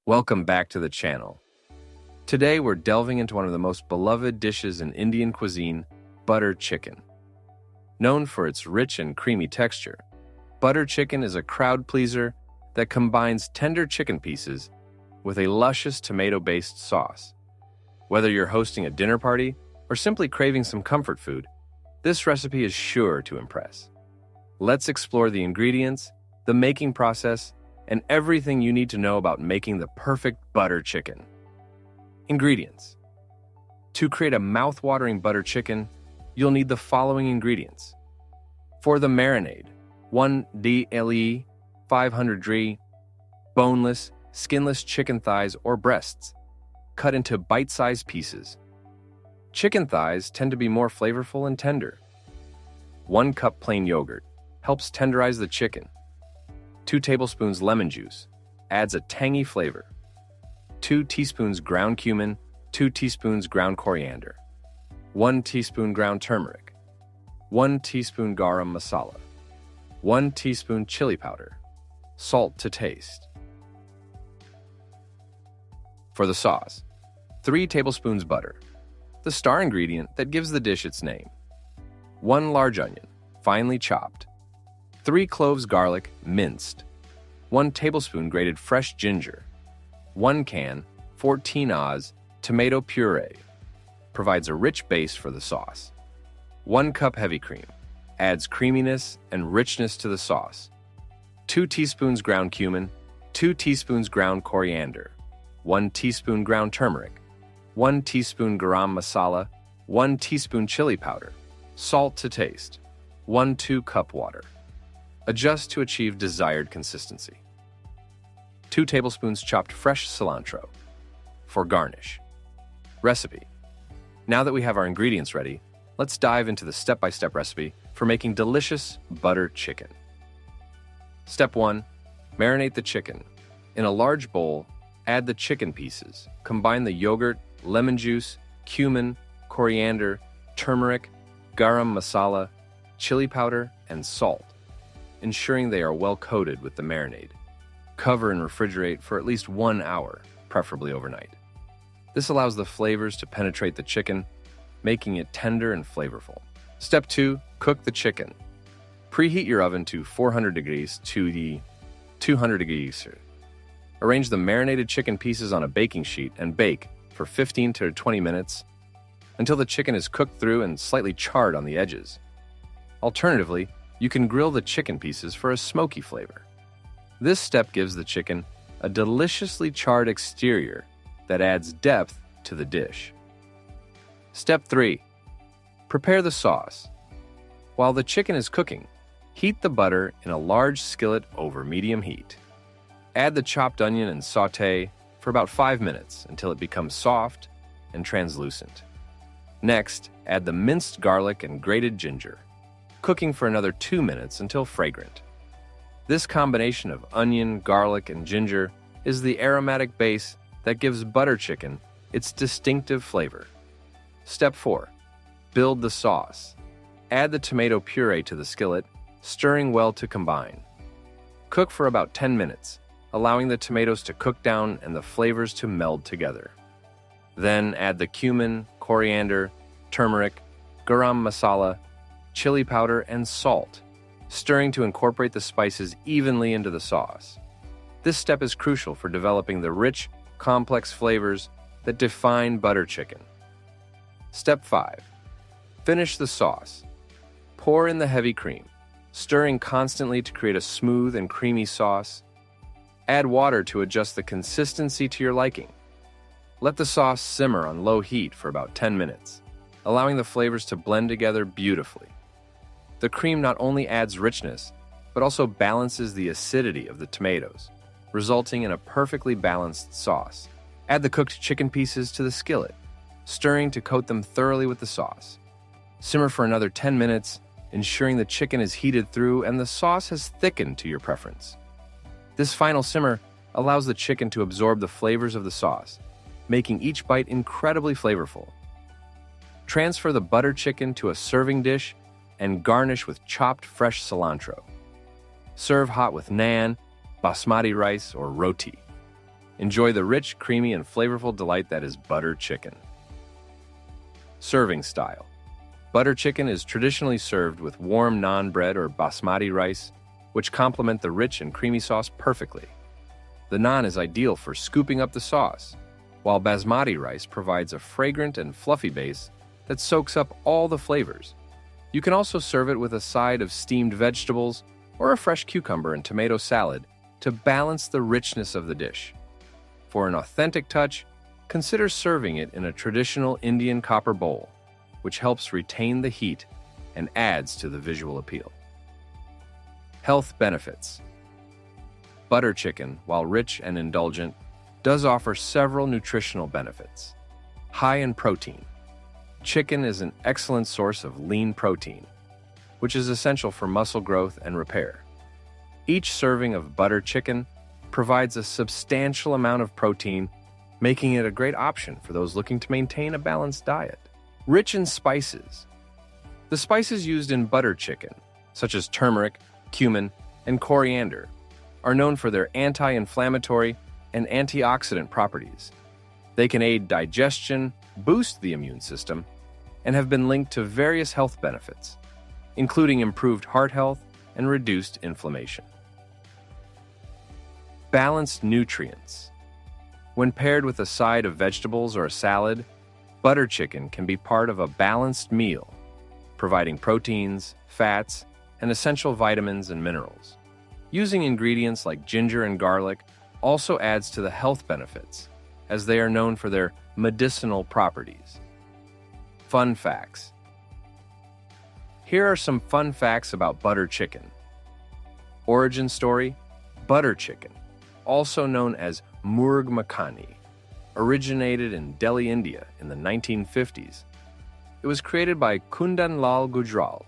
Welcome back to the channel. Today we're delving into one of the most beloved dishes in Indian cuisine, butter chicken. Known for its rich and creamy texture, butter chicken is a crowd pleaser that combines tender chicken pieces with a luscious tomato-based sauce. Whether you're hosting a dinner party or simply craving some comfort food, this recipe is sure to impress. Let's explore the ingredients, the making process, and everything you need to know about making the perfect butter chicken. Ingredients. To create a mouth-watering butter chicken, you'll need the following ingredients. For the marinade, 1 DLE 500 g boneless, skinless chicken thighs or breasts, cut into bite-sized pieces. Chicken thighs tend to be more flavorful and tender. 1 cup plain yogurt helps tenderize the chicken. 2 tablespoons lemon juice adds a tangy flavor. 2 teaspoons ground cumin, 2 teaspoons ground coriander, 1 teaspoon ground turmeric, 1 teaspoon garam masala, 1 teaspoon chili powder, salt to taste. For the sauce, 3 tablespoons butter, the star ingredient that gives the dish its name. 1 large onion, finely chopped. 3 cloves garlic, minced. 1 tablespoon grated fresh ginger. 1 can, 14 Oz, tomato puree. Provides a rich base for the sauce. 1 cup heavy cream. Adds creaminess and richness to the sauce. 2 teaspoons ground cumin. 2 teaspoons ground coriander. 1 teaspoon ground turmeric. 1 teaspoon garam masala. 1 teaspoon chili powder. Salt to taste. 1 2-cup water. Adjust to achieve desired consistency. 2 tablespoons chopped fresh cilantro. For garnish. Recipe. Now that we have our ingredients ready, let's dive into the step-by-step recipe for making delicious butter chicken. Step 1. Marinate the chicken. In a large bowl, add the chicken pieces. Combine the yogurt, lemon juice, cumin, coriander, turmeric, garam masala, chili powder, and salt, ensuring they are well coated with the marinade. Cover and refrigerate for at least 1 hour, preferably overnight. This allows the flavors to penetrate the chicken, making it tender and flavorful. Step 2. Cook the chicken. Preheat your oven to 400 degrees to 200 degrees. Arrange the marinated chicken pieces on a baking sheet and bake for 15 to 20 minutes until the chicken is cooked through and slightly charred on the edges. Alternatively, you can grill the chicken pieces for a smoky flavor. This step gives the chicken a deliciously charred exterior that adds depth to the dish. Step 3. Prepare the sauce. While the chicken is cooking, heat the butter in a large skillet over medium heat. Add the chopped onion and sauté for about 5 minutes until it becomes soft and translucent. Next, add the minced garlic and grated ginger, cooking for another 2 minutes until fragrant. This combination of onion, garlic, and ginger is the aromatic base that gives butter chicken its distinctive flavor. Step 4. Build the sauce. Add the tomato puree to the skillet, stirring well to combine. Cook for about 10 minutes, allowing the tomatoes to cook down and the flavors to meld together. Then add the cumin, coriander, turmeric, garam masala, chili powder, and salt, stirring to incorporate the spices evenly into the sauce. This step is crucial for developing the rich, complex flavors that define butter chicken. Step 5. Finish the sauce. Pour in the heavy cream, stirring constantly to create a smooth and creamy sauce. Add water to adjust the consistency to your liking. Let the sauce simmer on low heat for about 10 minutes, allowing the flavors to blend together beautifully. The cream not only adds richness, but also balances the acidity of the tomatoes, resulting in a perfectly balanced sauce. Add the cooked chicken pieces to the skillet, stirring to coat them thoroughly with the sauce. Simmer for another 10 minutes, ensuring the chicken is heated through and the sauce has thickened to your preference. This final simmer allows the chicken to absorb the flavors of the sauce, making each bite incredibly flavorful. Transfer the butter chicken to a serving dish and garnish with chopped fresh cilantro. Serve hot with naan, basmati rice, or roti. Enjoy the rich, creamy, and flavorful delight that is butter chicken. Serving style. Butter chicken is traditionally served with warm naan bread or basmati rice, which complement the rich and creamy sauce perfectly. The naan is ideal for scooping up the sauce, while basmati rice provides a fragrant and fluffy base that soaks up all the flavors. You can also serve it with a side of steamed vegetables or a fresh cucumber and tomato salad to balance the richness of the dish. For an authentic touch, consider serving it in a traditional Indian copper bowl, which helps retain the heat and adds to the visual appeal. Health benefits. Butter chicken, while rich and indulgent, does offer several nutritional benefits. High in protein. Chicken is an excellent source of lean protein, which is essential for muscle growth and repair. Each serving of butter chicken provides a substantial amount of protein, making it a great option for those looking to maintain a balanced diet. Rich in spices. The spices used in butter chicken, such as turmeric, cumin, and coriander, are known for their anti-inflammatory and antioxidant properties. They can aid digestion, boost the immune system, and have been linked to various health benefits, including improved heart health and reduced inflammation. Balanced nutrients. When paired with a side of vegetables or a salad, butter chicken can be part of a balanced meal, providing proteins, fats, and essential vitamins and minerals. Using ingredients like ginger and garlic also adds to the health benefits, as they are known for their medicinal properties. Fun facts. Here are some fun facts about butter chicken. Origin story: butter chicken, also known as murg makhani, originated in Delhi, India in the 1950s. It was created by Kundan Lal Gujral,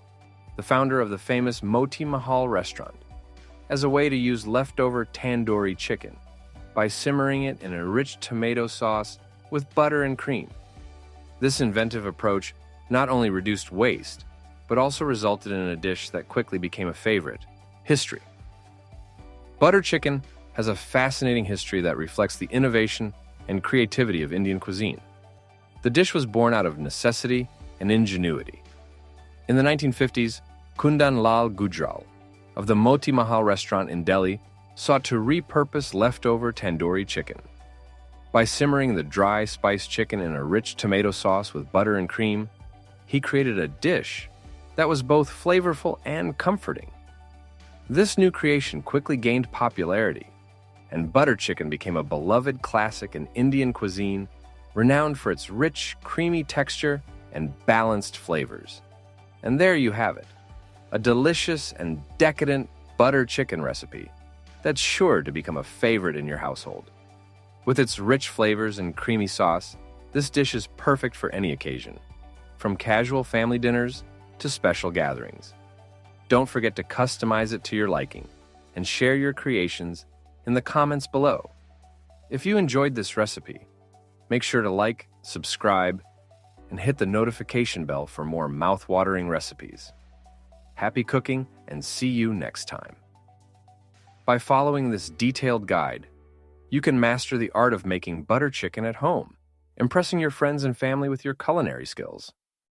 the founder of the famous Moti Mahal restaurant, as a way to use leftover tandoori chicken by simmering it in a rich tomato sauce with butter and cream. This inventive approach not only reduced waste, but also resulted in a dish that quickly became a favorite. History. Butter chicken has a fascinating history that reflects the innovation and creativity of Indian cuisine. The dish was born out of necessity and ingenuity. In the 1950s, Kundan Lal Gujral of the Moti Mahal restaurant in Delhi sought to repurpose leftover tandoori chicken. By simmering the dry spiced chicken in a rich tomato sauce with butter and cream, he created a dish that was both flavorful and comforting. This new creation quickly gained popularity, and butter chicken became a beloved classic in Indian cuisine, renowned for its rich, creamy texture and balanced flavors. And there you have it, a delicious and decadent butter chicken recipe that's sure to become a favorite in your household. With its rich flavors and creamy sauce, this dish is perfect for any occasion, from casual family dinners to special gatherings. Don't forget to customize it to your liking and share your creations in the comments below. If you enjoyed this recipe, make sure to like, subscribe, and hit the notification bell for more mouth-watering recipes. Happy cooking, and see you next time. By following this detailed guide, you can master the art of making butter chicken at home, impressing your friends and family with your culinary skills.